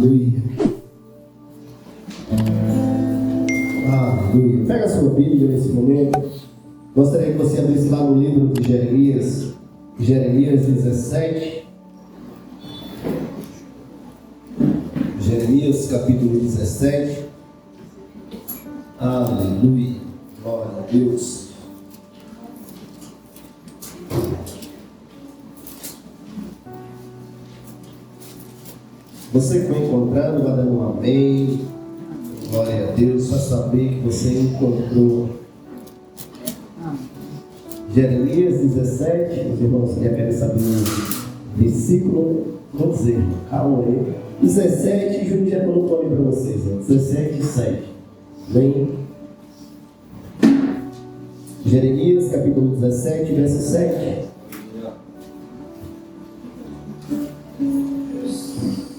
Aleluia. Aleluia. Pega a sua Bíblia nesse momento. Gostaria que você abrisse lá no livro de Jeremias 17. Jeremias capítulo 17. Aleluia. Glória a Deus. Você que foi encontrando, vai dando um amém. Glória a Deus. Só saber que você encontrou. Jeremias 17. Os irmãos que querem saber o versículo, vou dizer, calma aí. 17, Júlio já colocou ali para vocês. 17, 7. Vem. Jeremias capítulo 17, verso 7.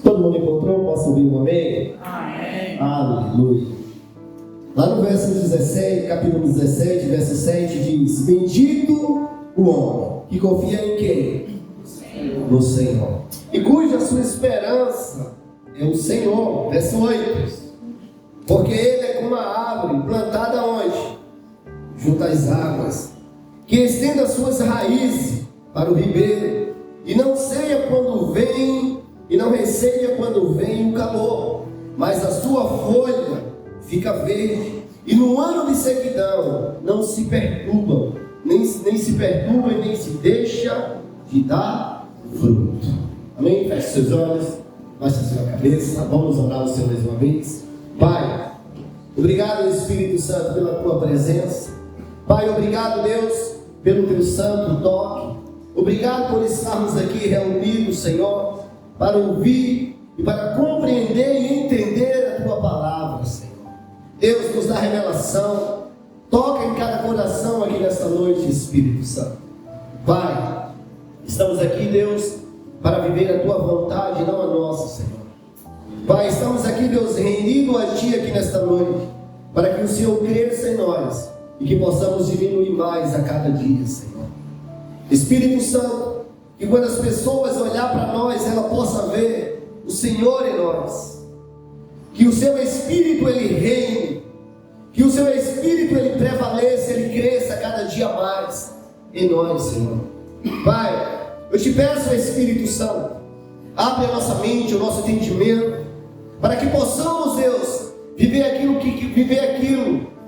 Todo mundo encontrou? Posso ouvir um amém? Amém. Aleluia. Lá no verso 17, capítulo 17, verso 7 diz: bendito o homem que confia em quem? No Senhor. E cuja sua esperança é o Senhor. Verso 8. Porque ele é como a árvore plantada onde? Junto às águas, que estenda as suas raízes para o ribeiro, e não ceia quando vem, e não receia quando vem o calor, mas a sua folha fica verde, e no ano de sequidão não se perturba, nem se perturba e nem se deixa de dar fruto. Amém? Feche seus olhos, baixe a sua cabeça, vamos orar ao Senhor mais uma vez. Pai, obrigado Espírito Santo pela tua presença. Pai, obrigado Deus pelo teu santo toque. Obrigado por estarmos aqui reunidos, Senhor, para ouvir e para compreender e entender a tua palavra, Senhor. Deus, nos dá revelação. Toca em cada coração aqui nesta noite, Espírito Santo. Pai, estamos aqui, Deus, para viver a tua vontade, não a nossa, Senhor. Pai, estamos aqui, Deus, rendido a ti aqui nesta noite, para que o Senhor cresça em nós e que possamos diminuir mais a cada dia, Senhor. Espírito Santo, que quando as pessoas olhar para nós, ela possa ver o Senhor em nós. Que o seu Espírito, ele reine. Que o seu Espírito, ele prevaleça, ele cresça cada dia mais em nós, Senhor. Pai, eu te peço, Espírito Santo, abre a nossa mente, o nosso entendimento, para que possamos, Deus, viver aquilo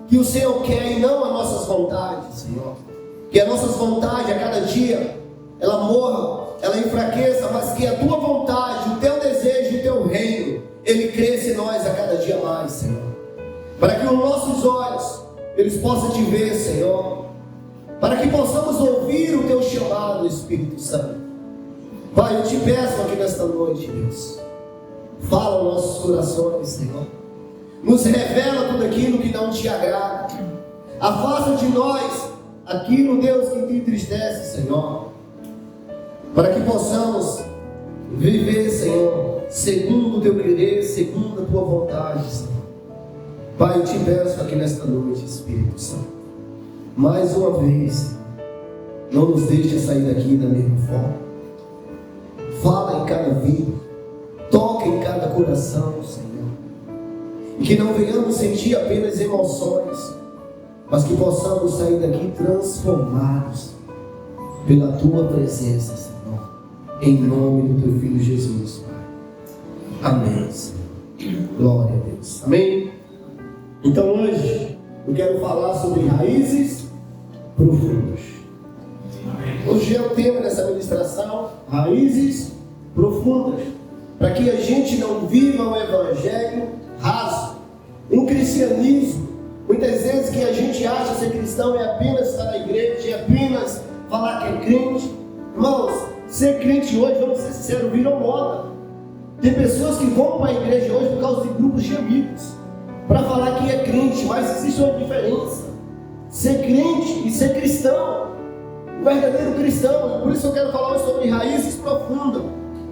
que o Senhor quer e não as nossas vontades, Senhor. Que as nossas vontades a cada dia ela morra, ela enfraqueça, mas que a tua vontade, o teu desejo, o teu reino, ele cresça em nós a cada dia mais, Senhor. Para que os nossos olhos eles possam te ver, Senhor. Para que possamos ouvir o teu chamado, Espírito Santo. Pai, eu te peço aqui nesta noite, Deus, fala aos nossos corações, Senhor. Nos revela tudo aquilo que não te agrada. Afasta de nós aquilo, Deus, que te entristece, Senhor. Para que possamos viver, Senhor, segundo o teu querer, segundo a tua vontade, Senhor. Pai, eu te peço aqui nesta noite, Espírito Santo, mais uma vez, não nos deixe sair daqui da mesma forma. Fala em cada vida, toca em cada coração, Senhor. E que não venhamos sentir apenas emoções, mas que possamos sair daqui transformados pela tua presença, Senhor. Em nome do teu Filho Jesus, Pai. Amém, Senhor. Glória a Deus. Amém? Então hoje eu quero falar sobre raízes profundas. Hoje é o tema dessa ministração, raízes profundas. Para que a gente não viva um evangelho raso, um cristianismo. Muitas vezes que a gente acha ser cristão é apenas estar na igreja, é apenas falar que é crente. Irmãos, ser crente hoje, vamos ser sinceros, virou moda. Tem pessoas que vão para a igreja hoje por causa de grupos de amigos, para falar que é crente, mas existe uma diferença. Ser crente e ser cristão, o verdadeiro cristão. Por isso eu quero falar sobre raízes profundas.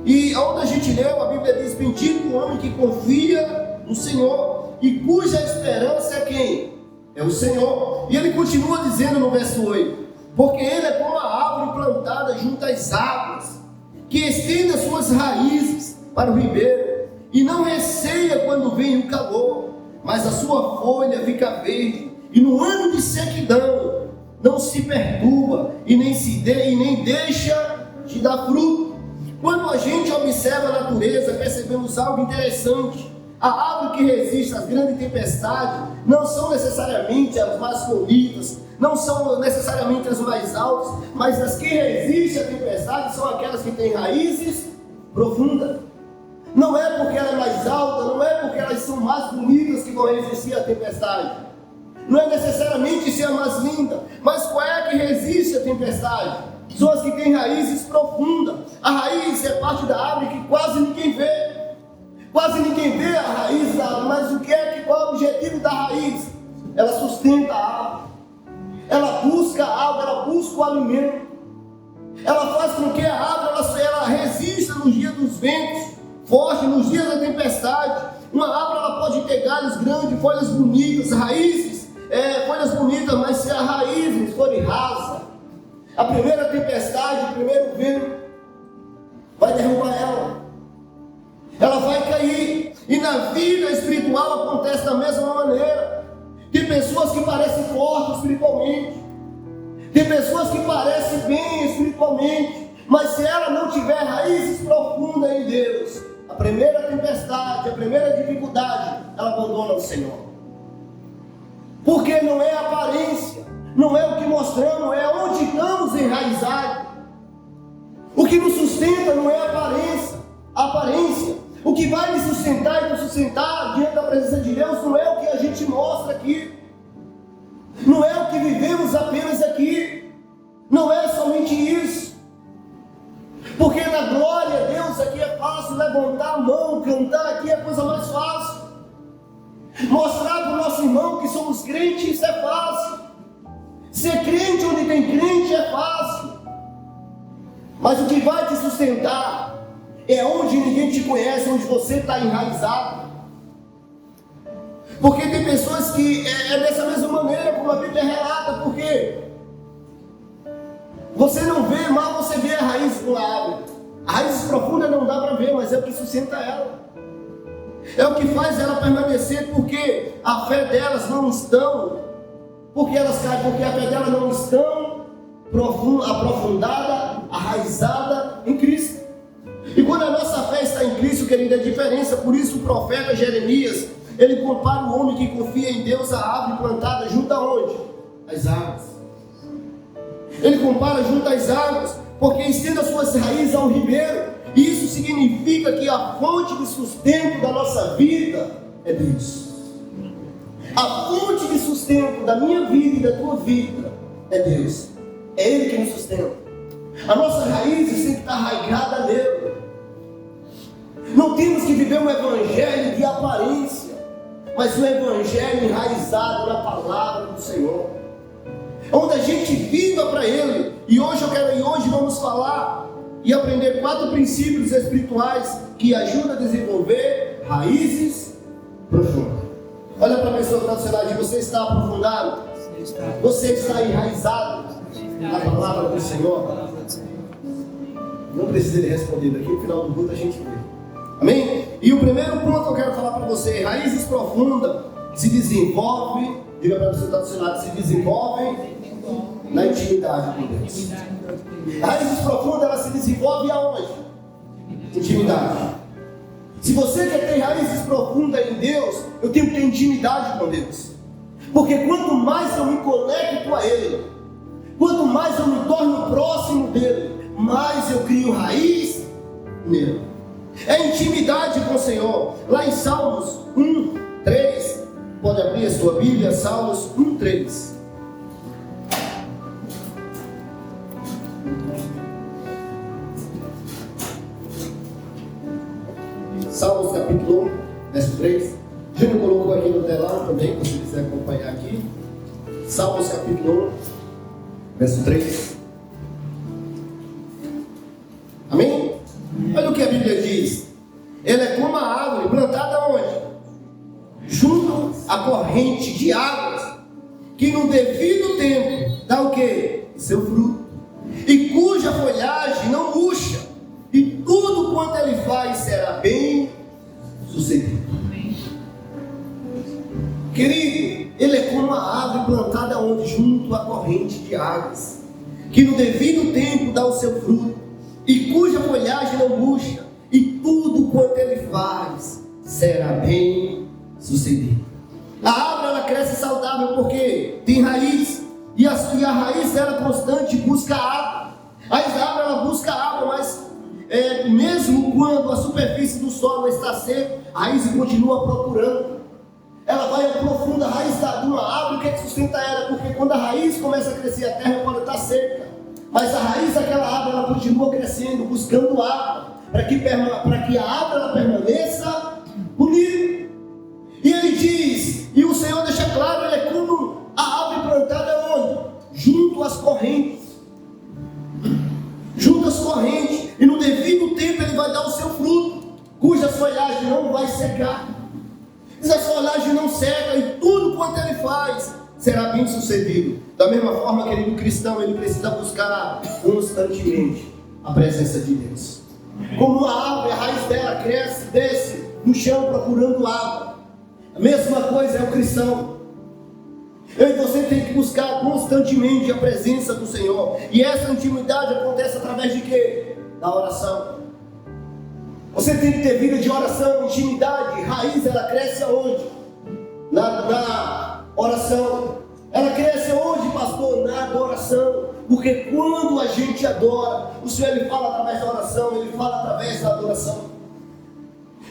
E onde a gente leu, a Bíblia diz: bendito o homem que confia no Senhor e cuja esperança é quem? É o Senhor. E ele continua dizendo no verso 8: porque ele é como a árvore plantada junto às águas, que estende as suas raízes para o ribeiro, e não o calor, mas a sua folha fica verde, e no ano de sequidão não se perturba e nem deixa de dar fruto. Quando a gente observa a natureza, percebemos algo interessante. A árvore que resiste às grandes tempestades não são necessariamente as mais bonitas, não são necessariamente as mais altas, mas as que resistem à tempestade são aquelas que têm raízes profundas. Não é porque ela é mais alta, não é porque elas são mais bonitas que vão resistir à tempestade. Não é necessariamente ser a mais linda, mas qual é a que resiste à tempestade? São as que têm raízes profundas. A raiz é parte da árvore que quase ninguém vê. Quase ninguém vê a raiz da árvore, mas qual é o objetivo da raiz? Ela sustenta a árvore. Ela busca a árvore, ela busca o alimento. Ela faz com que a árvore ela resista nos dias dos ventos fortes, nos dias da tempestade. Uma árvore ela pode ter galhos grandes, folhas bonitas, raízes, folhas bonitas, mas se as raízes forem rasas, a primeira tempestade, o primeiro vento vai derrubar ela. Ela vai cair. E na vida espiritual acontece da mesma maneira. Tem pessoas que parecem fortes espiritualmente, tem pessoas que parecem bem espiritualmente, mas se ela não tiver raízes profundas em Deus, a primeira tempestade, a primeira dificuldade, ela abandona o Senhor. Porque não é a aparência, não é o que mostramos, é onde estamos enraizados. O que nos sustenta não é a aparência. O que vai me sustentar e nos sustentar diante da presença de Deus não é o que a gente mostra aqui, não é o que vivemos apenas aqui, não é somente isso. Porque na glória a Deus aqui é fácil levantar a mão, cantar aqui é a coisa mais fácil. Mostrar para o nosso irmão que somos crentes, isso é fácil. Ser crente onde tem crente é fácil. Mas o que vai te sustentar é onde ninguém te conhece, onde você está enraizado. Porque tem pessoas que é dessa mesma maneira, como a Bíblia relata, porque você não vê, mal você vê a raiz de uma árvore. A raiz profunda não dá para ver, mas é o que sustenta ela. É o que faz ela permanecer, porque a fé delas não estão, porque elas caem, porque a fé delas não estão aprofundada, arraizada em Cristo. E quando a nossa fé está em Cristo, querida, é a diferença. Por isso o profeta Jeremias, ele compara o homem que confia em Deus à árvore plantada junto aonde? Às águas. Ele compara junto às águas, porque estenda suas raízes ao ribeiro. E isso significa que a fonte de sustento da nossa vida é Deus. A fonte de sustento da minha vida e da tua vida é Deus. É Ele que nos sustenta. A nossa raiz tem que estar arraigada nele. Não temos que viver um evangelho de aparência, mas um evangelho enraizado na palavra do Senhor, onde a gente viva para Ele. E hoje vamos falar e aprender 4 princípios espirituais que ajudam a desenvolver raízes profundas. Olha para a pessoa que está do seu lado: você está aprofundado? Você está enraizado na palavra do Senhor? Não precisa ele responder, daqui no final do culto a gente vê. Amém? E o primeiro ponto que eu quero falar para você: raízes profundas se desenvolvem, diga para a pessoa que está do seu lado, se desenvolvem na intimidade com Deus. Raízes profundas, elas se desenvolvem aonde? Intimidade. Se você quer ter raízes profundas em Deus, eu tenho que ter intimidade com Deus. Porque quanto mais eu me conecto a Ele, quanto mais eu me torno próximo dEle, mais eu crio raiz nele. É intimidade com o Senhor. Lá em Salmos 1:3, pode abrir a sua Bíblia, Salmos 1:3. Salmos capítulo 1, verso 3. Júnior colocou aqui no telão também, se você quiser acompanhar aqui. Salmos capítulo 1, verso 3. Amém? Olha o que a Bíblia diz. Ele é como a árvore plantada onde? Junto à corrente de águas, que no devido tempo dá o quê? Seu fruto, e cuja folhagem não murcha, e tudo quanto ele faz será bem sucedido. Querido, ele é como uma árvore plantada onde? Junto à corrente de águas, que no devido tempo dá o seu fruto, e cuja folhagem não murcha, e tudo quanto ele faz será bem sucedido. A árvore ela cresce saudável porque tem raiz, e a raiz dela constante busca água. A árvore ela busca água, mas mesmo quando a superfície do solo está seca, a raiz continua procurando. Ela vai aprofunda a raiz de uma árvore. O que é que sustenta ela? Porque quando a raiz começa a crescer, a terra pode estar seca, mas a raiz daquela árvore ela continua crescendo, buscando água, para que a árvore ela permaneça unida. E ele diz, e o Senhor deixa claro, ele é como a árvore plantada onde? Junto às correntes. Junto às correntes, e no devido tempo ele vai dar o seu fruto, cujas folhagens não vai secar. Essa folhagem não seca, e tudo quanto ele faz será bem sucedido. Da mesma forma, querido cristão, ele precisa buscar constantemente a presença de Deus. Como uma árvore, a raiz dela cresce, desce no chão procurando água. A mesma coisa é o cristão. Eu e você tem que buscar constantemente a presença do Senhor. E essa intimidade acontece através de quê? Da oração. Você tem que ter vida de oração, intimidade. Raiz, ela cresce aonde? Na oração. Ela cresce aonde, pastor? Na adoração. Porque quando a gente adora, o Senhor ele fala através da oração, ele fala através da adoração.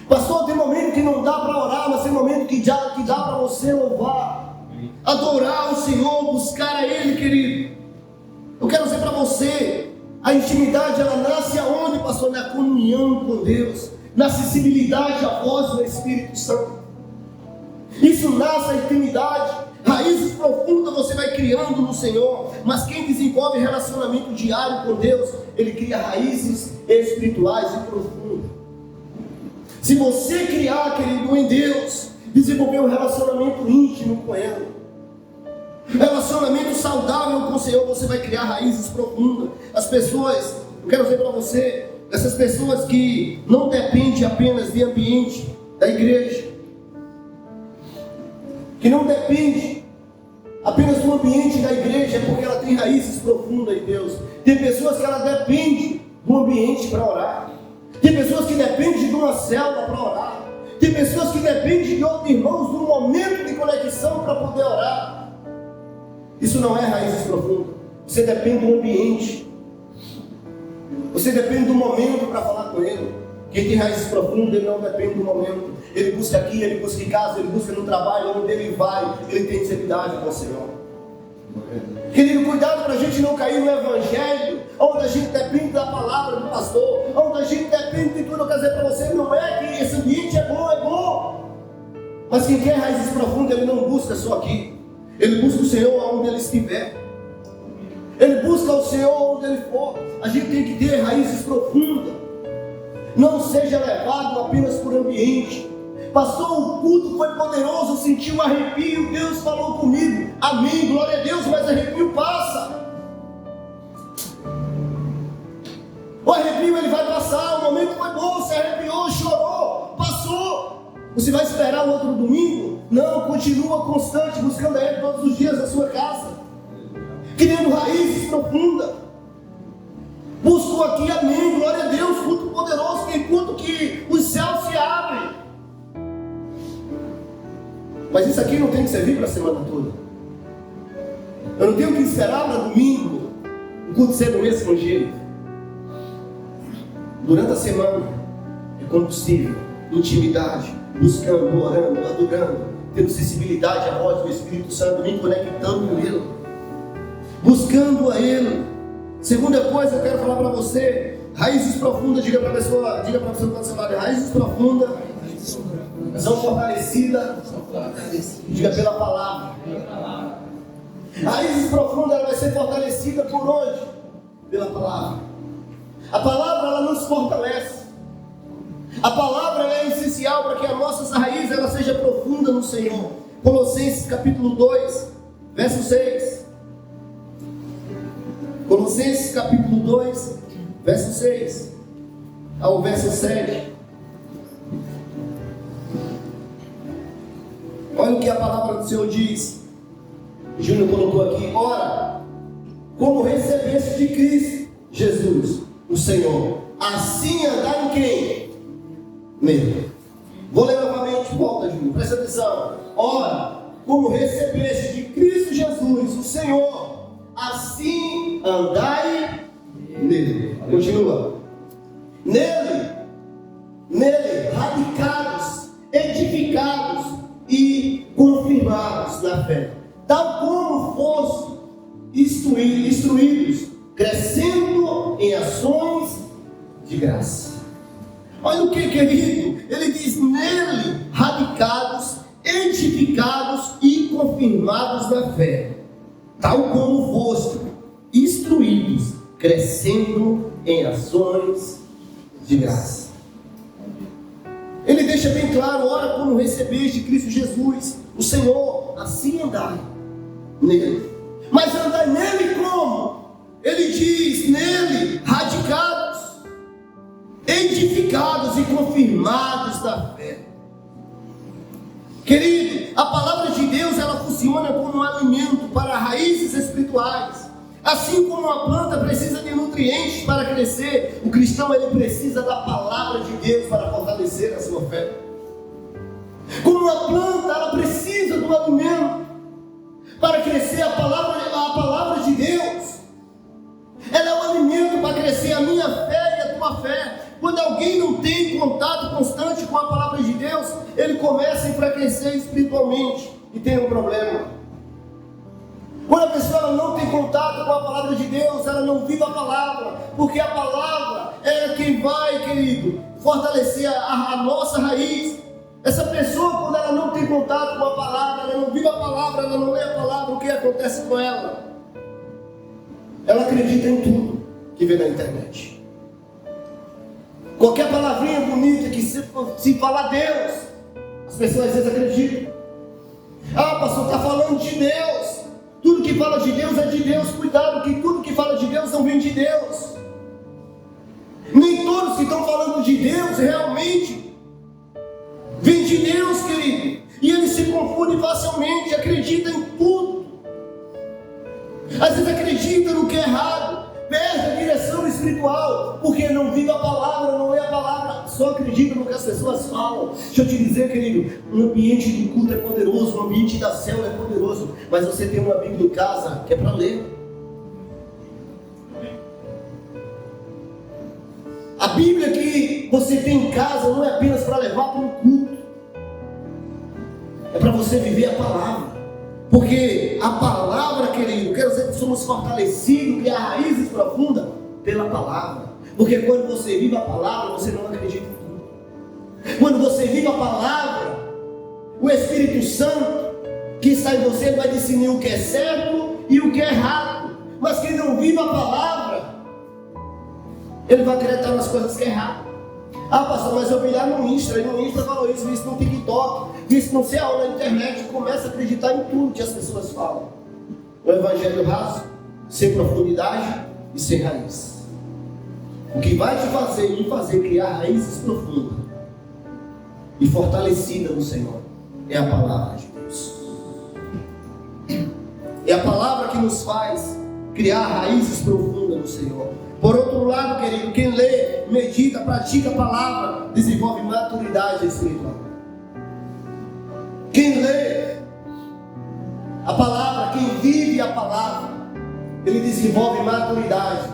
Pastor, tem momento que não dá para orar, mas tem momento que dá para você louvar, adorar o Senhor, buscar a Ele, querido. Eu quero dizer para você, a intimidade ela nasce aonde, pastor? Na comunhão com Deus, na sensibilidade à voz do Espírito Santo. Isso nasce a intimidade. Raízes profundas você vai criando no Senhor, mas quem desenvolve relacionamento diário com Deus, ele cria raízes espirituais e profundas. Se você criar, querido, em Deus, desenvolver um relacionamento íntimo com Ele, relacionamento saudável com o Senhor, você vai criar raízes profundas. As pessoas, eu quero dizer para você, essas pessoas que não dependem apenas de ambiente da igreja, que não depende apenas do ambiente da igreja, é porque ela tem raízes profundas em Deus. Tem pessoas que ela depende do ambiente para orar. Tem pessoas que dependem de uma célula para orar. Tem pessoas que dependem de outros irmãos num momento de conexão para poder orar. Isso não é raízes profundas. Você depende do ambiente. Você depende do momento para falar com Ele. Quem tem raízes profundas, ele não depende do momento. Ele busca aqui, ele busca em casa, ele busca no trabalho, onde ele vai, ele tem intimidade com o Senhor. Querido, cuidado para a gente não cair no evangelho, onde a gente depende da palavra do pastor, onde a gente depende de tudo. Eu quero dizer para você, não é que esse ambiente é bom. Mas quem quer raízes profundas, ele não busca só aqui. Ele busca o Senhor onde ele estiver. Ele busca o Senhor onde ele for. A gente tem que ter raízes profundas. Não seja levado apenas por ambiente. Pastor, o culto foi poderoso, eu senti um arrepio, Deus falou comigo. Amém, glória a Deus, mas arrepio passa. O arrepio ele vai passar, o momento foi bom, você arrepiou, chorou, passou. Você vai esperar o outro domingo? Não, continua constante, buscando a Ele todos os dias na sua casa, criando raízes profundas. Busco aqui, amém, glória a Deus, culto poderoso, tem culto que os céus se abrem. Mas isso aqui não tem que servir para a semana toda. Eu não tenho que esperar para domingo o culto ser do mesmo jeito. Durante a semana é combustível, intimidade, buscando, orando, adorando, tendo sensibilidade à voz do Espírito Santo, me conectando com Ele, buscando a Ele. Segunda coisa, eu quero falar para você, raízes profundas. Diga para a pessoa quando você fala, raízes profundas são fortalecidas, diga pela palavra. Raízes profundas, ela vai ser fortalecida por onde? Pela palavra. A palavra, ela nos fortalece. A palavra ela é essencial para que a nossa raiz ela seja profunda no Senhor. Colossenses capítulo 2, verso 6. Colossenses capítulo 2, verso 6 ao verso 7. Olha o que a palavra do Senhor diz. Júnior colocou aqui: ora, como recebeste de Cristo Jesus, o Senhor, assim andai em quem? Nele. Vou ler novamente, volta, Júnior, presta atenção. Ora, como recebeste de Cristo Jesus, o Senhor, assim andai nele. Continua. Nele, radicados, edificados e confirmados na fé, tal como fosse instruídos, crescendo em ações de graça. Olha o que, querido, ele diz: nele, radicados, edificados e confirmados na fé, tal como foste instruídos, crescendo em ações de graça. Ele deixa bem claro: ora, como recebeste de Cristo Jesus, o Senhor, assim andai nele. Mas andai nele como? Ele diz: nele, radicados, edificados e confirmados na fé. Querido, a palavra de Deus, ela funciona como um alimento para raízes espirituais. Assim como uma planta precisa de nutrientes para crescer, o cristão, ele precisa da palavra de Deus para fortalecer a sua fé. Como uma planta, ela precisa do alimento para crescer. A palavra de Deus, ela é um alimento para crescer a minha fé e a tua fé. Quando alguém não tem contato constante com a palavra de Deus, ele começa a enfraquecer espiritualmente e tem um problema. Quando a pessoa não tem contato com a palavra de Deus, ela não vive a palavra, porque a palavra é quem vai, querido, fortalecer a nossa raiz. Essa pessoa, quando ela não tem contato com a palavra, ela não vive a palavra, ela não lê a palavra, o que acontece com ela? Ela acredita em tudo que vê na internet. Qualquer palavrinha bonita que se falar Deus, as pessoas às vezes acreditam. Ah, pastor, está falando de Deus. Tudo que fala de Deus é de Deus. Cuidado, que tudo que fala de Deus não vem de Deus. Nem todos que estão falando de Deus realmente vem de Deus, querido. E eles se confundem facilmente, acreditam em tudo. Às vezes acreditam no que é errado, perde a direção espiritual, porque não vive a palavra, não é a palavra, só acredita no que as pessoas falam. Deixa eu te dizer, querido, um ambiente de culto é poderoso, um ambiente da célula é poderoso, mas você tem uma Bíblia em casa que é para ler. A Bíblia que você tem em casa não é apenas para levar para um culto, é para você viver a palavra. Porque a palavra, querido, quero dizer que somos fortalecidos, criar raízes profundas pela palavra. Porque quando você vive a palavra, você não acredita em tudo. Quando você vive a palavra, o Espírito Santo que está em você vai discernir o que é certo e o que é errado. Mas quem não vive a palavra, ele vai acreditar nas coisas que é errado. Ah, pastor, mas eu vi lá no Insta, e no Insta falou isso, vi isso no TikTok, vi isso não sei aonde na internet, e começa a acreditar em tudo que as pessoas falam. O evangelho raso, sem profundidade e sem raiz. O que vai me fazer criar raízes profundas e fortalecidas no Senhor é a palavra de Deus. É a palavra que nos faz criar raízes profundas no Senhor. Por outro lado, querido, quem lê, medita, pratica a palavra, desenvolve maturidade espiritual. Quem lê a palavra, quem vive a palavra, ele desenvolve maturidade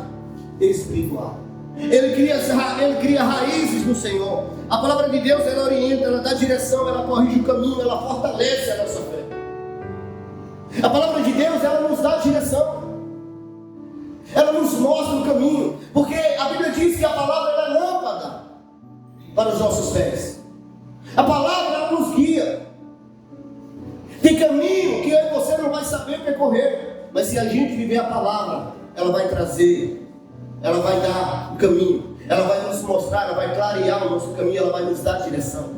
espiritual. Ele cria raízes no Senhor. A palavra de Deus, ela orienta, ela dá direção, ela corrige o caminho, ela fortalece a nossa fé. A palavra de Deus, ela nos dá direção. Ela nos mostra o caminho, porque a Bíblia diz que a palavra é lâmpada para os nossos pés. A palavra, ela nos guia. Tem caminho que eu e você não vai saber percorrer, mas se a gente viver a palavra, ela vai trazer, ela vai dar o caminho, ela vai nos mostrar, ela vai clarear o nosso caminho, ela vai nos dar direção.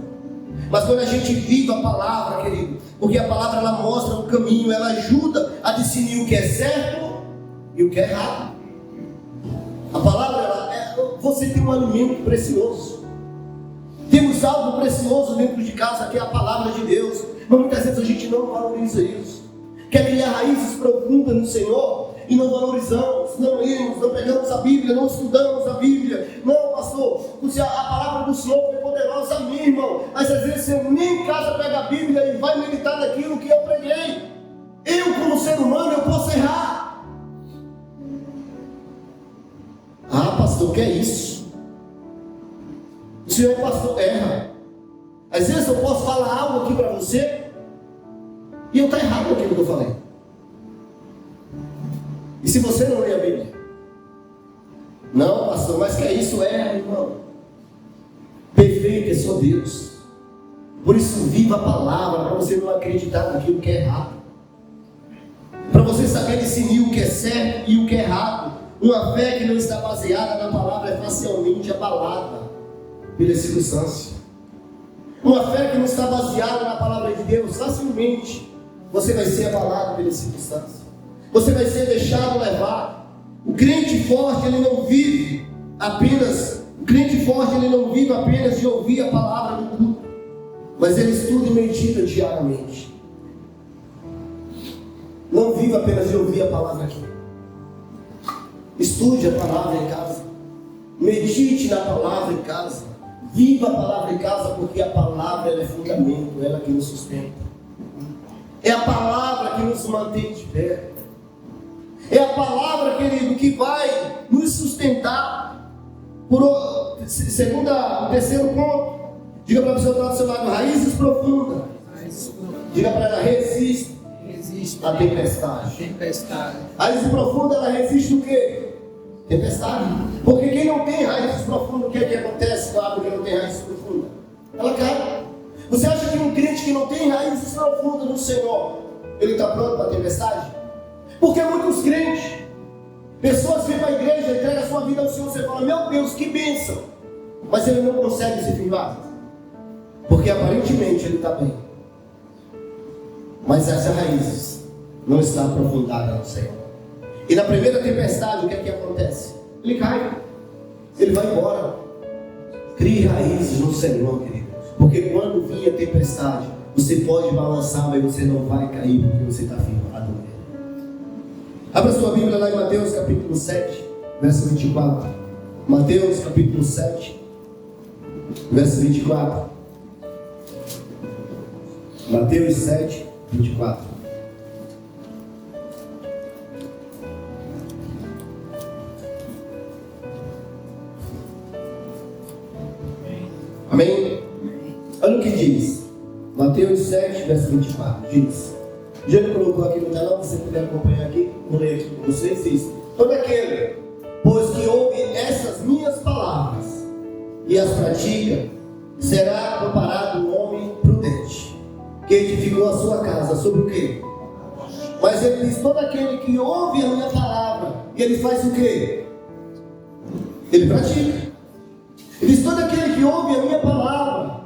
Mas quando a gente vive a palavra, querido, porque a palavra, ela mostra o caminho, ela ajuda a discernir o que é certo e o que é errado. A palavra, você tem um alimento precioso. Temos algo precioso dentro de casa, que é a palavra de Deus. Mas muitas vezes a gente não valoriza isso. Quer criar raízes profundas no Senhor e não valorizamos, não lemos, não pegamos a Bíblia, não estudamos a Bíblia. Não, pastor, a palavra do Senhor foi poderosa a mim, irmão. Mas às vezes você nem em casa pega a Bíblia e vai meditar naquilo que eu preguei. Eu, como ser humano, eu posso errar. Ah, pastor, o que é isso? O senhor é pastor, erra. Às vezes eu posso falar algo aqui para você e eu estou errado naquilo que eu falei. E se você não lê a Bíblia? Não, pastor, mas que é isso? Erra, irmão. Perfeito é só Deus. Por isso, viva a palavra, para você não acreditar naquilo que é errado. Para você saber discernir o que é certo e o que é errado. Uma fé que não está baseada na palavra é facilmente abalada pela circunstância. Uma fé que não está baseada na palavra de Deus, facilmente você vai ser abalado pela circunstância. Você vai ser deixado levar. O crente forte, ele não vive apenas de ouvir a palavra no culto, mas ele estuda e medita diariamente. Não viva apenas de ouvir a palavra aqui. Estude a palavra em casa. Medite na palavra em casa. Viva a palavra em casa, porque a palavra ela é fundamento, ela que nos sustenta. É a palavra que nos mantém de pé. É a palavra, querido, que vai nos sustentar. O terceiro ponto. Diga para a pessoa que está do seu lado, raízes profundas. Diga para ela, resiste a tempestade. Raiz profunda, ela resiste o quê? Tempestade. Porque quem não tem raízes profundas, o que é que acontece com a árvore que não tem raízes profundas? Ela cai. Você acha que um crente que não tem raízes profundas no Senhor, ele está pronto para a tempestade? Porque muitos crentes, pessoas vêm para a igreja, entregam a sua vida ao Senhor, você fala, meu Deus, que bênção. Mas ele não consegue se firmar. Porque aparentemente ele está bem. Mas essas raízes não estão aprofundadas no Senhor. E na primeira tempestade, o que é que acontece? Ele cai. Ele vai embora. Crie raízes no Senhor, querido. Porque quando vir a tempestade, você pode balançar, mas você não vai cair, porque você está firmado nele. Abra sua Bíblia lá em Mateus capítulo 7, verso 24. Mateus capítulo 7, verso 24. Mateus 7, 24. Amém? Olha o que diz. Mateus 7, verso 24. Diz. Já ele colocou aqui no telão, se você puder acompanhar aqui, vou ler aqui com vocês. Diz: todo aquele, pois que ouve essas minhas palavras e as pratica, será comparado um homem prudente, que edificou a sua casa sobre o quê? Mas ele diz, todo aquele que ouve a minha palavra, e ele faz o quê? Ele pratica. Ele diz, todo aquele que ouve a minha palavra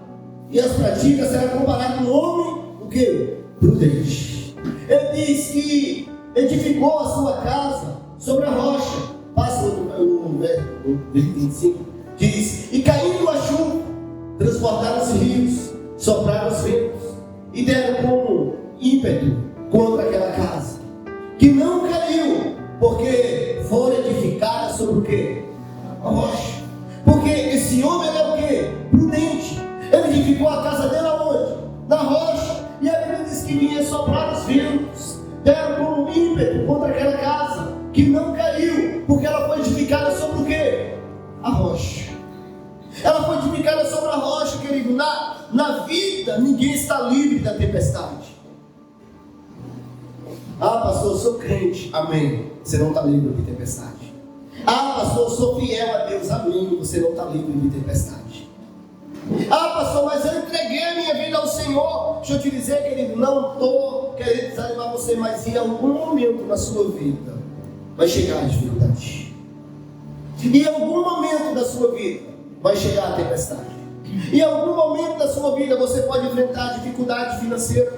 e as pratica, será comparado um homem, o quê? Prudente. Ele diz que edificou a sua casa sobre a rocha. Passa o verso 25. Diz, e caindo a chuva, transportaram-se rios, sopraram os ventos, e deram com ímpeto contra aquela casa, que não caiu, porque fora edificada sobre o quê? A rocha. Porque esse homem era o quê? Prudente. Ele edificou a casa dele aonde? Na rocha. E a Bíblia diz que vinha soprar os ventos, deram com ímpeto contra aquela casa, que não caiu, porque ela foi edificada sobre o quê? A rocha. Ela foi edificada sobre a rocha, querido. Na vida, ninguém está livre da tempestade. Ah, pastor, eu sou crente. Amém. Você não está livre de tempestade. Ah, pastor, eu sou fiel a Deus. Amém. Você não está livre de tempestade. Ah, pastor, mas eu entreguei a minha vida ao Senhor. Deixa eu te dizer, querido, não estou querendo desanimar você, mas em algum momento na sua vida vai chegar a dificuldade. Em algum momento da sua vida vai chegar a tempestade. Em algum momento da sua vida você pode enfrentar dificuldade financeira,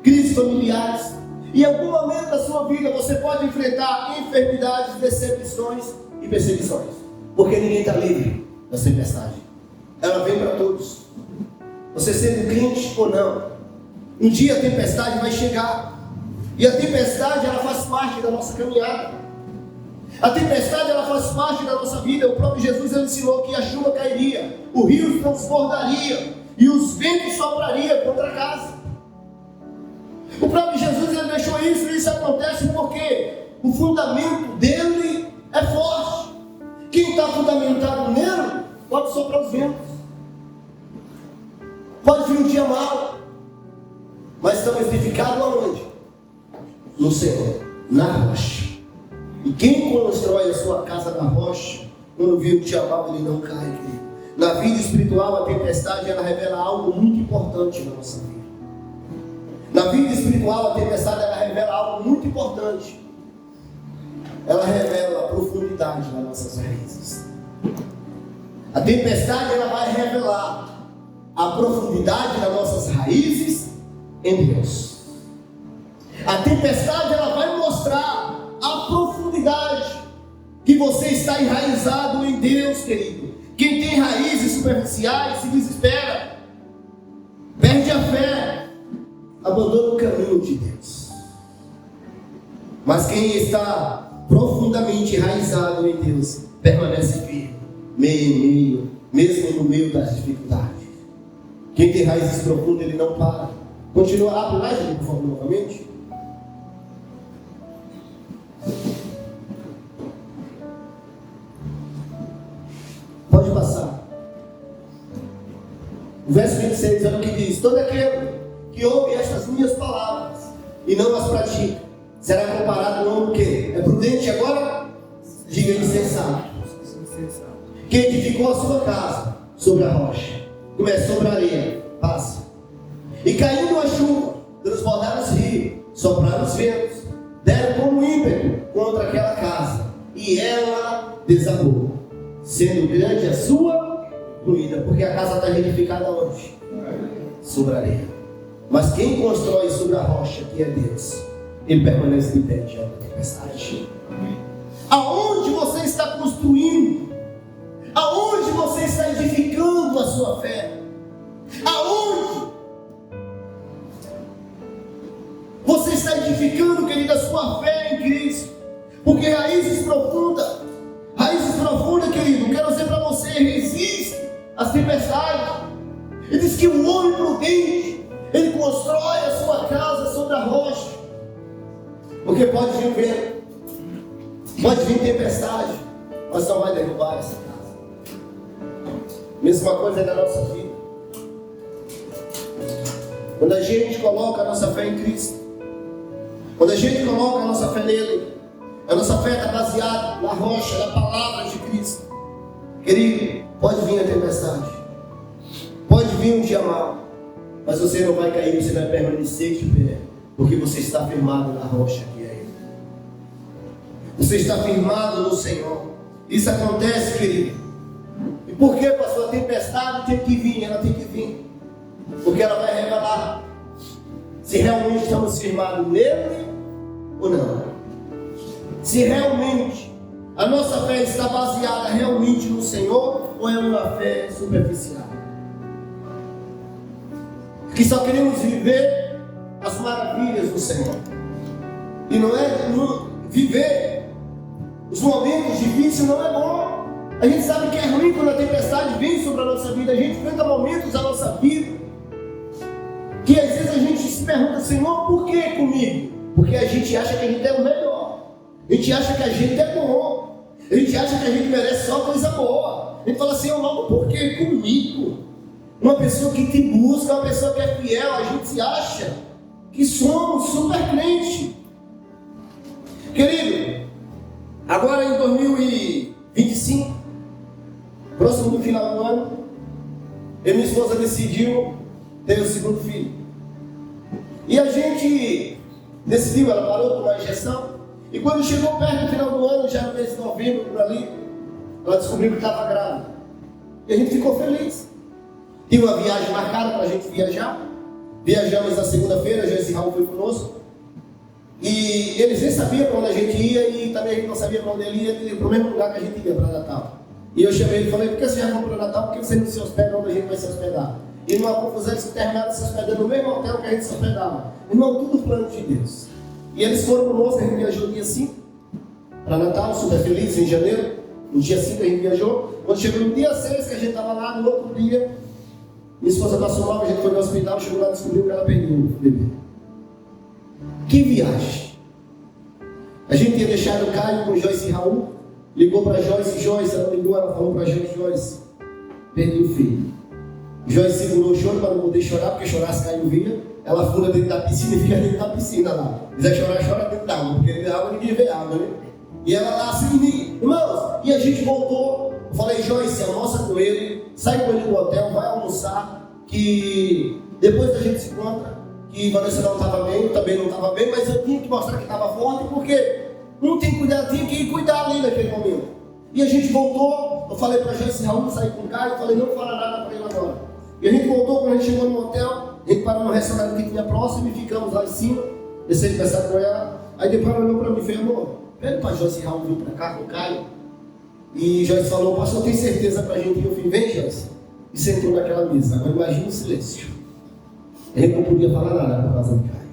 crises familiares. Em algum momento da sua vida você pode enfrentar enfermidades, decepções e perseguições. Porque ninguém está livre da tempestade. Ela vem para todos. Você sendo crente ou não, Um dia a tempestade vai chegar. E a tempestade, ela faz parte da nossa caminhada. A tempestade, ela faz parte da nossa vida. O próprio Jesus, ele ensinou que a chuva cairia, o rio transbordaria e os ventos soprariam contra a casa. O próprio Jesus, ele deixou isso, e isso acontece porque o fundamento dele é forte. Quem está fundamentado nele pode soprar os ventos, pode vir um dia mau, mas estamos edificados aonde? No Senhor, na rocha. E quem constrói a sua casa na rocha, quando vir um dia mau, ele não cai, querido. Na vida espiritual, a tempestade, ela revela algo muito importante na nossa vida. Na vida espiritual, a tempestade, ela revela algo muito importante. Ela revela a profundidade das nossas raízes. A tempestade, ela vai revelar a profundidade das nossas raízes em Deus. A tempestade, ela vai mostrar a profundidade que você está enraizado em Deus, querido. Quem tem raízes superficiais se desespera, perde a fé, abandona o caminho de Deus. Mas quem está profundamente enraizado em Deus permanece firme, meio, mesmo no meio das dificuldades. Quem tem raízes profundas, ele não para. Continua, abre mais, por favor, novamente. Pode passar. O verso 26 é o que diz: todo aquele que ouve estas minhas palavras e não as pratica, será comparado a um homem que é prudente agora? Diga insensato. Que edificou a sua casa sobre a rocha. Começa sobre a areia, passa. E caindo a chuva, transbordaram os rios, sopraram os ventos, deram como ímpeto contra aquela casa, e ela desabou, sendo grande a sua ruína, porque a casa está edificada onde? Sobre a areia. Mas quem constrói sobre a rocha, que é Deus, ele permanece de pé diante da tempestade. Aonde você está construindo? Aonde você está edificando a sua fé? Aonde você está edificando, querida, a sua fé em Cristo? Porque raízes profundas, querido, quero dizer para você, resiste às tempestades. Ele diz que o homem prudente, ele constrói a sua casa sobre a rocha. Porque pode vir vento, pode vir tempestade, mas não vai derrubar essa casa. Mesma coisa é na nossa vida. Quando a gente coloca a nossa fé em Cristo, quando a gente coloca a nossa fé nele, a nossa fé está baseada na rocha, na palavra de Cristo. Querido, pode vir a tempestade, pode vir um dia mau, mas você não vai cair, você vai permanecer de pé, porque você está firmado na rocha que é Ele. Você está firmado no Senhor. Isso acontece, querido. E por que, pastor? A tempestade tem que vir, ela tem que vir, porque ela vai revelar se realmente estamos firmados nele ou não. Se realmente a nossa fé está baseada realmente no Senhor, ou é uma fé superficial? Que só queremos viver as maravilhas do Senhor. E não é viver os momentos difíceis, não é bom. A gente sabe que é ruim quando a tempestade vem sobre a nossa vida. A gente enfrenta momentos da nossa vida que às vezes a gente se pergunta: Senhor, por que comigo? Porque a gente acha que a gente é o melhor, a gente acha que a gente é bom, a gente acha que a gente merece só coisa boa. A gente fala: Senhor, logo por que comigo? Uma pessoa que te busca, uma pessoa que é fiel, a gente acha que somos super crente. Querido, agora em 2025, próximo do final do ano, eu e minha esposa decidiu ter o segundo filho. E a gente decidiu, ela parou com uma injeção, e quando chegou perto do final do ano, já no mês de novembro, por ali, ela descobriu que estava grávida. E a gente ficou feliz. Tinha uma viagem marcada para a gente viajar. Viajamos na segunda-feira, já esse Raul foi conosco. E eles nem sabiam para onde a gente ia, e também a gente não sabia para onde ele ia, para o mesmo lugar que a gente ia, para Natal. E eu chamei ele e falei: por que você já comprou Natal? Por que você não se hospeda onde a gente vai se hospedar? E numa confusão eles terminaram se hospedando no mesmo hotel que a gente se hospedava. Irmão, tudo plano de Deus. E eles foram conosco, a gente viajou dia 5 para Natal, super feliz, em janeiro. No dia 5 a gente viajou. Quando chegou no dia 6, que a gente estava lá, no outro dia, minha esposa passou mal, a gente foi no hospital, chegou lá e descobriu que ela perdeu o bebê. Que viagem! A gente tinha deixado o Caio com Joyce e Raul, ligou para Joyce, ela ligou, ela falou para Joyce, perdi o filho. Joyce segurou o choro para não poder chorar, porque chorasse Caio vinha. Ela fura dentro da piscina e fica dentro da piscina lá. Se quiser chorar, chora dentro da água, porque dentro da água ninguém vê água, né? E ela lá assim, irmãos, e a gente voltou. Eu falei, Joyce, almoça com ele, sai com ele do hotel, vai almoçar, que depois a gente se encontra, que Vanessa não estava bem, eu também não estava bem, mas eu tinha que mostrar que estava forte, porque um tem que cuidar, tinha que cuidar ali naquele momento. E a gente voltou, eu falei para Joyce e Raul, sair com o Caio, eu falei, não fala nada para ele agora. E a gente voltou, quando a gente chegou no hotel, a gente parou no restaurante que tinha próximo e ficamos lá em cima, desci de conversar com ela. Aí depois ela olhou para mim e falou, amor, pede para Joyce e Raul vir para cá com o Caio. E Joyce falou, pastor, tem certeza para a gente ir? Eu falei, vem, Joyce. E sentou naquela mesa. Agora imagina o silêncio. A gente não podia falar nada por causa do Caio.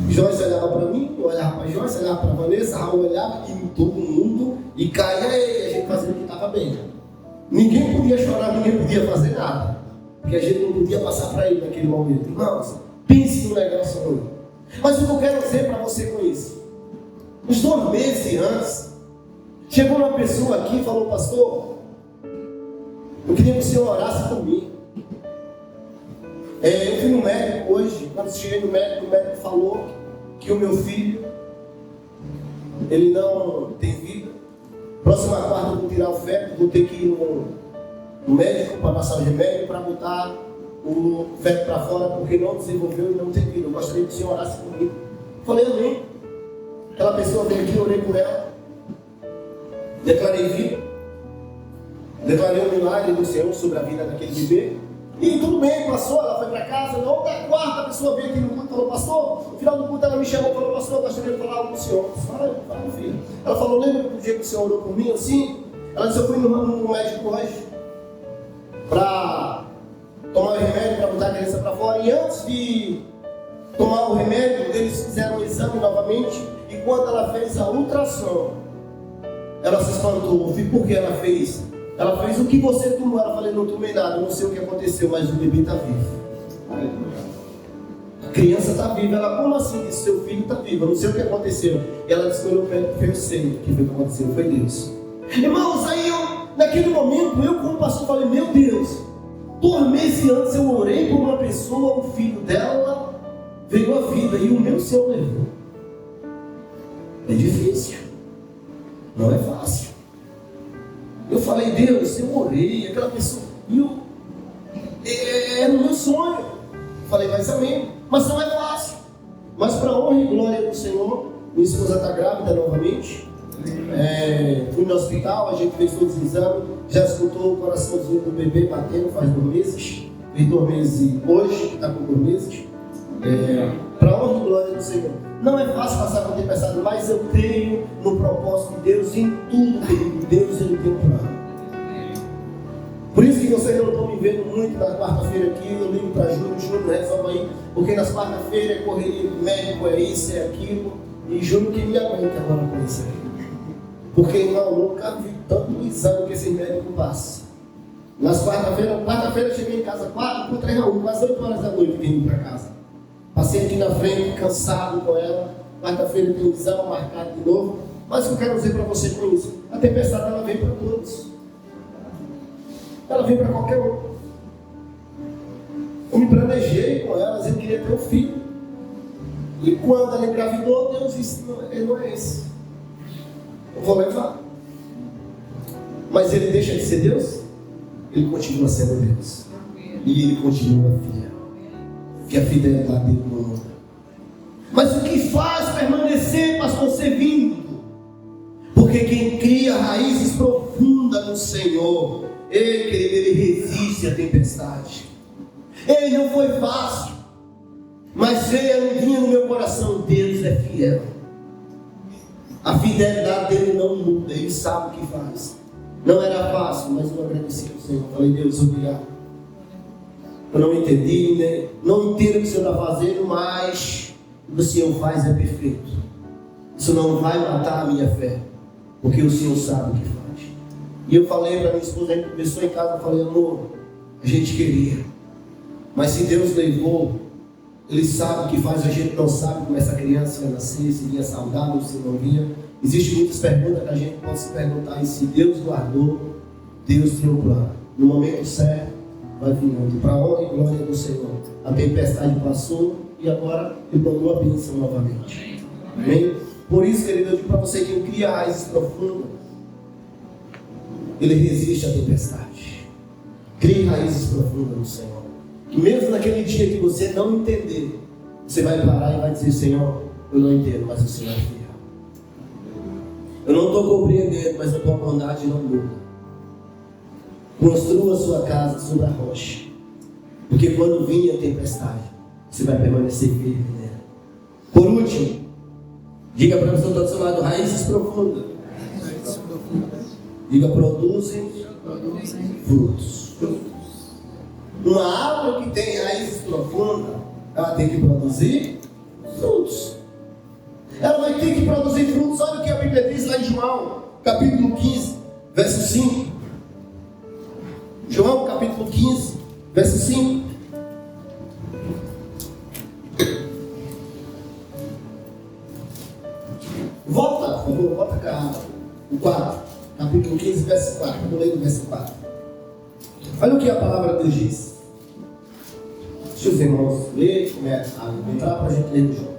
Joyce olhava para mim, eu olhava para Joyce, olhava para Vanessa, Raul olhava e todo mundo, e caía e a gente fazendo que estava bem. Ninguém podia chorar, ninguém podia fazer nada, porque a gente não podia passar para ele naquele momento. Irmãos, pense no negócio ruim. Mas o que eu quero dizer para você com isso? Uns 2 meses antes, chegou uma pessoa aqui e falou, pastor, eu queria que o senhor orasse por mim. Eu fui no médico hoje, quando cheguei no médico, o médico falou que o meu filho, ele não tem vida. Próxima quarta eu vou tirar o feto, vou ter que ir no médico para passar o remédio, para botar o feto para fora, porque não desenvolveu e não tem vida. Eu gostaria que o senhor orasse comigo. Falei, amém. Aquela pessoa veio aqui, orei por ela, declarei vida, declarei o milagre do Senhor sobre a vida daquele bebê. E tudo bem, passou, ela foi para casa. Na outra quarta, a pessoa veio aqui no culto e falou, pastor, no final do culto ela me chamou e falou, pastor, eu gostaria de falar algo com o senhor. Fala, filho. Ela falou, lembra do dia que o senhor orou por mim assim? Ela disse, eu fui no médico hoje para tomar o remédio, para botar a criança para fora. E antes de tomar o remédio, eles fizeram o exame novamente. E quando ela fez a ultrassom, ela se espantou. Por que ela fez? Ela fez o que você tomou. Ela falou, não tomei nada, não sei o que aconteceu, mas o bebê está vivo. A criança está viva. Ela, como assim? Disse, seu filho está vivo, eu não sei o que aconteceu. E ela disse, eu sei o que aconteceu, foi Deus. Irmãos, aí naquele momento, eu como pastor falei, meu Deus, 2 meses antes eu orei por uma pessoa, o filho dela veio à vida e o meu Senhor levou. É difícil, não é fácil. Eu falei, Deus, eu orei, aquela pessoa, era o meu sonho. Eu falei, mas amém, mas não é fácil. Mas para a honra e glória do Senhor, minha esposa está grávida novamente. Fui no hospital, a gente fez todos os exames, já escutou o coraçãozinho do bebê batendo faz 2 meses. Fez 2 meses hoje, que está com 2 meses. Para a honra e glória do Senhor. Não é fácil passar por tempestade, mas eu creio no propósito de Deus em tudo, querido. Deus, Ele tem um plano. Por isso que vocês não estão me vendo muito na quarta-feira aqui. Eu ligo para Júnior, resolve aí, porque nas quarta-feiras é correria médico, é isso, é aquilo. E Júnior que me aguenta agora com isso aqui. Porque, irmão, eu nunca vi tanto exame que esse médico passa. Nas quarta-feira eu cheguei em casa 4, encontrei Raul, quase 8 horas da noite vindo para casa. Passei aqui na frente, cansado com ela. Quarta-feira tem um exame marcado de novo. Mas o que eu quero dizer para você com isso? A tempestade ela vem para todos. Ela vem para qualquer um. Eu me planejei com elas, eu queria ter um filho. E quando ela engravidou, Deus disse, ele não é esse. Eu vou levar. Mas ele deixa de ser Deus? Ele continua sendo Deus. E ele continua fiel. Que a fidelidade dele não muda. Mas o que faz permanecer, pastor, servindo? Porque quem cria raízes profundas no Senhor, ele resiste à tempestade. Ele não foi fácil, mas vinha no meu coração, Deus é fiel. A fidelidade dele não muda, ele sabe o que faz. Não era fácil, mas eu agradeci ao Senhor. Falei, Deus, obrigado. Eu não entendi, né? Não entendo o que o Senhor está fazendo, mas o que o Senhor faz é perfeito. Isso não vai matar a minha fé, porque o Senhor sabe o que faz. E eu falei para minha esposa, a gente começou em casa, eu falei, amor, a gente queria, mas se Deus levou, Ele sabe o que faz, a gente não sabe como essa criança ia nascer, se vinha saudável, se não vinha. Existem muitas perguntas que a gente pode se perguntar, e se Deus guardou, Deus tem um plano. No momento certo, vai virando. Para a honra e glória do Senhor. A tempestade passou e agora Ele mandou a bênção novamente. Amém? Por isso, querido, eu digo para você que cria raízes profundas, Ele resiste à tempestade. Crie raízes profundas no Senhor. Que mesmo naquele dia que você não entender, você vai parar e vai dizer, Senhor, eu não entendo, mas o Senhor é fiel. Eu não estou compreendendo, mas a tua bondade não muda. Construa a sua casa sobre a rocha. Porque quando vir a tempestade, você vai permanecer firme nela. Por último, diga para a pessoa que está do seu lado, raízes profundas. Diga, produzem frutos. Uma árvore que tem raízes profundas, ela tem que produzir frutos. Ela vai ter que produzir frutos. Olha o que a Bíblia diz lá em João, capítulo 15, verso 5. João, capítulo 15, verso 5. Volta, por favor, volta cá. O 4, capítulo 15, verso 4. Vou ler o verso 4. Olha o que a palavra de Deus diz. Deixa os irmãos ler, entrar para a gente ler no João.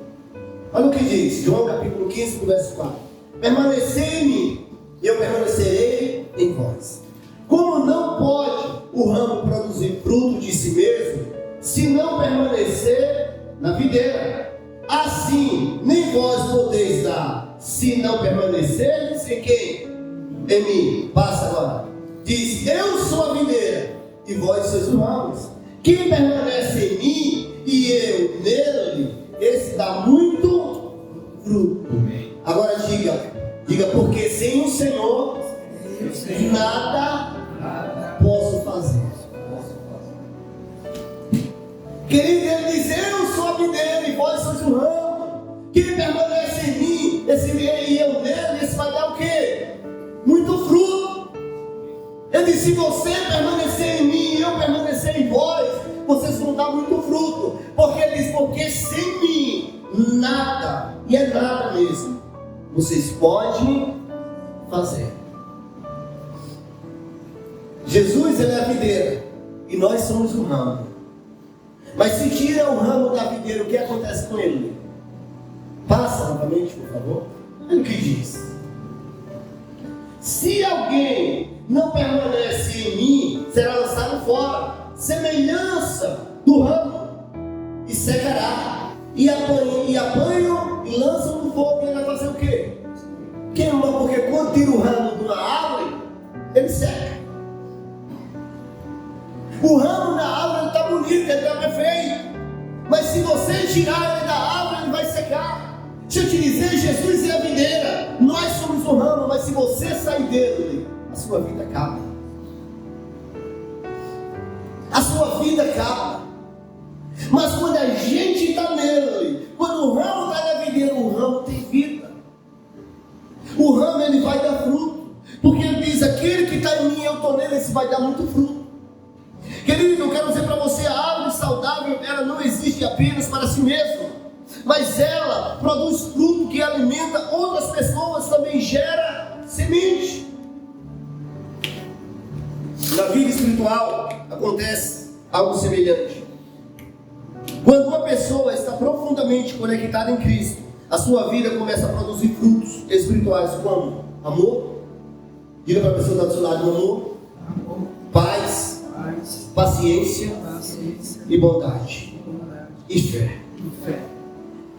Olha o que diz, João capítulo 15, verso 4. Permanecei em mim, e eu permanecerei em vós. Como não pode o ramo produzir fruto de si mesmo, se não permanecer na videira? Assim, nem vós podeis dar, se não permanecerdes em quem? Em mim. Passa agora. Diz, eu sou a videira, e vós sois os ramos. Quem permanece em mim, e eu nele, esse dá muito fruto. Agora diga, porque sem o Senhor, nada posso fazer. Querido, ele diz, eu sou a videira e vós sois o ramo. Quem permanece em mim, esse e eu nele, esse vai dar o quê? Muito fruto. Ele diz, se você permanecer em mim e eu permanecer em vós, vocês vão dar muito fruto. Porque ele diz, porque sem mim, nada, e é nada mesmo, vocês podem fazer. Jesus, ele é a videira, e nós somos o ramo. Mas se tira o ramo da videira, o que acontece com ele? Passa novamente, por favor. Olha o que diz. Se alguém não permanece em mim, será lançado fora, semelhança do ramo, e secará, e apanham e lançam no fogo, e ele vai fazer o quê? Queima, porque quando tira o ramo de uma árvore, ele seca. O ramo da árvore está bonito, ele está perfeito, mas se você tirar ele da árvore, ele vai secar. Deixa eu te dizer, Jesus é a videira, nós somos o ramo, mas se você sair dele, a sua vida acaba. A sua vida acaba. Mas quando a gente está nele, quando o ramo está na videira, o ramo tem vida. O ramo, ele vai dar fruto, porque ele diz, aquele que está em mim, eu estou nele, esse vai dar muito fruto. Querido, eu quero dizer para você, a árvore saudável, ela não existe apenas para si mesma, mas ela produz fruto que alimenta outras pessoas, também gera semente. Na vida espiritual acontece algo semelhante. Quando uma pessoa está profundamente conectada em Cristo, a sua vida começa a produzir frutos espirituais como amor. Diga para a pessoa que está do seu lado, amor, paz, paciência e bondade e fé.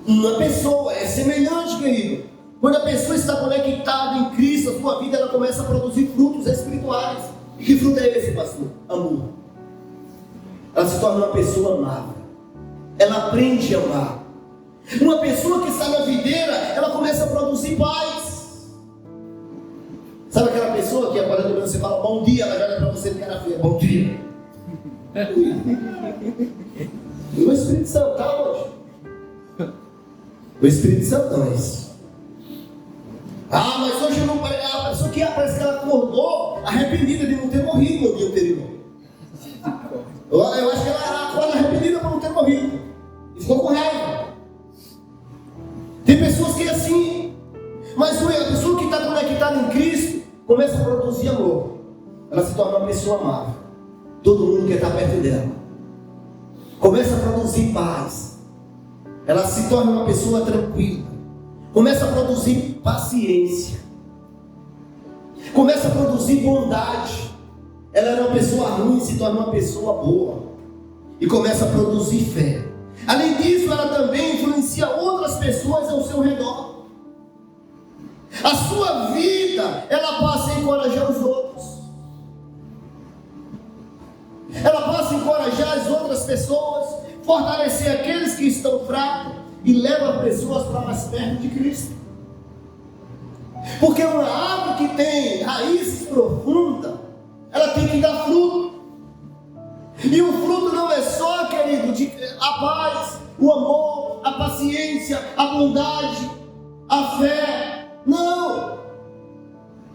Uma pessoa é semelhante, querido. Quando a pessoa está conectada em Cristo, a sua vida ela começa a produzir frutos espirituais. E que fruto é esse, pastor? Amor. Ela se torna uma pessoa amável. Ela aprende a amar. Uma pessoa que está na videira, ela começa a produzir paz. Sabe aquela pessoa que agora você fala bom dia, ela já olha para você de cara feia, bom dia. O Espírito Santo está onde? O Espírito Santo não é isso. Ah, mas hoje eu não. A pessoa que parece que ela acordou arrependida de não ter morrido no dia anterior. Eu acho que ela acorda arrependida por não ter morrido. E ficou com raiva. Tem pessoas que é assim. Mas a pessoa que está conectada em Cristo começa a produzir amor. Ela se torna uma pessoa amável. Todo mundo quer estar perto dela. Começa a produzir paz. Ela se torna uma pessoa tranquila. Começa a produzir paciência. Começa a produzir bondade. Ela era uma pessoa ruim, se torna uma pessoa boa. E começa a produzir fé. Além disso, ela também influencia outras pessoas ao seu redor. A sua vida, ela passa a encorajar os outros. Ela passa a encorajar as outras pessoas, fortalecer aqueles que estão fracos e leva pessoas para mais perto de Cristo. Porque uma árvore que tem raízes profundas, ela tem que dar fruto. E o fruto não é só, querido, a paz, o amor, a paciência, a bondade, a fé. Não!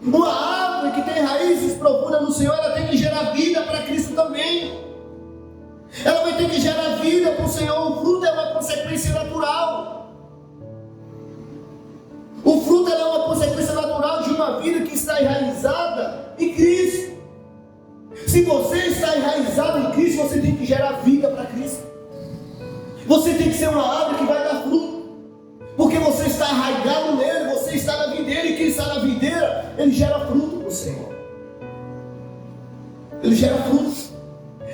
Uma árvore que tem raízes profundas no Senhor, ela tem que gerar vida para Cristo também. Ela vai ter que gerar vida para o Senhor. O fruto é uma consequência natural. O fruto é uma consequência natural de uma vida que está enraizada em Cristo. Se você está enraizado em Cristo, você tem que gerar vida para Cristo. Você tem que ser uma árvore que vai dar fruto. Porque você está arraigado nele, você está na videira, e quem está na videira, ele gera fruto para o Senhor. Ele gera fruto.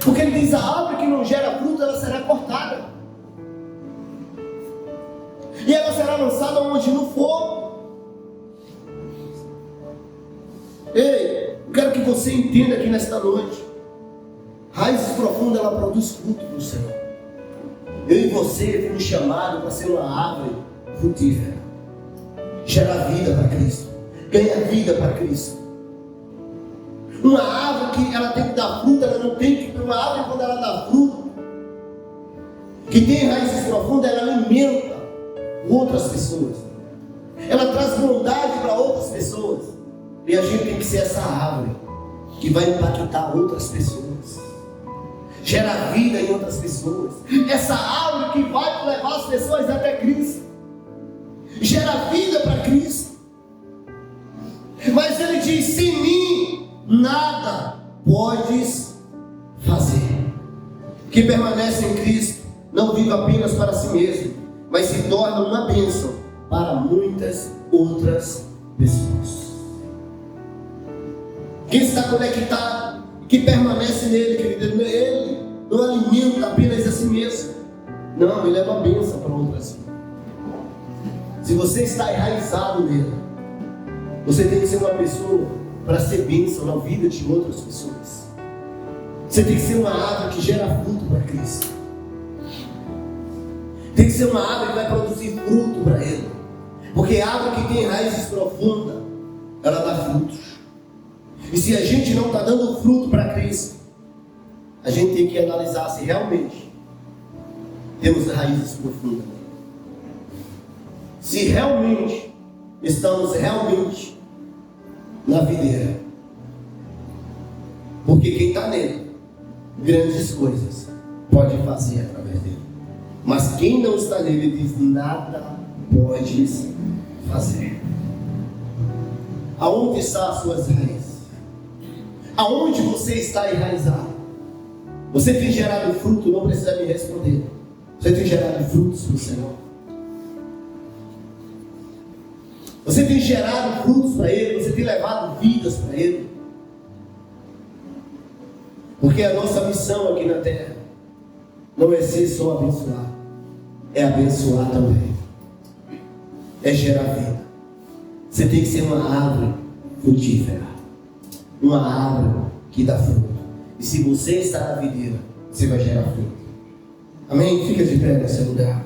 Porque ele diz, a árvore que não gera fruto, ela será cortada. E ela será lançada onde? No fogo. Ei, eu quero que você entenda aqui nesta noite. Raízes profundas, ela produz fruto para o Senhor. Eu e você fomos chamados para ser uma árvore frutífera. Gera vida para Cristo. Ganha vida para Cristo. Uma árvore que ela tem que dar fruto, ela não tem que... Uma árvore, quando ela dá fruto, que tem raízes profundas, ela alimenta outras pessoas. Ela traz bondade para outras pessoas. E a gente tem que ser essa árvore que vai impactar outras pessoas. Gera vida em outras pessoas. Essa árvore que vai levar as pessoas até Cristo. Gera vida para Cristo. Mas ele diz, sem mim nada podes fazer. Que permanece em Cristo não vive apenas para si mesmo, mas se torna uma bênção para muitas outras pessoas. Quem está conectado, que permanece nele, querido, ele não alimenta apenas a si mesmo. Não, ele é uma bênção para outras. Se você está enraizado nele, você tem que ser uma pessoa para ser bênção na vida de outras pessoas. Você tem que ser uma árvore que gera fruto para Cristo. Tem que ser uma árvore que vai produzir fruto para Ele. Porque a árvore que tem raízes profundas, ela dá frutos. E se a gente não está dando fruto para Cristo, a gente tem que analisar se realmente temos raízes profundas. Se realmente estamos realmente na videira. Porque quem está nele, grandes coisas pode fazer através dele. Mas quem não está nele diz, nada podes fazer. Aonde estão as suas raízes? Aonde você está enraizado? Você tem gerado fruto? Não precisa me responder. Você tem gerado frutos para o Senhor? Você tem gerado frutos para Ele? Você tem levado vidas para Ele? Porque a nossa missão aqui na terra não é ser só abençoar, é abençoar também, é gerar vida. Você tem que ser uma árvore frutífera, uma árvore que dá fruto. E se você está na videira, você vai gerar fruto. Amém? Fica de pé nesse lugar.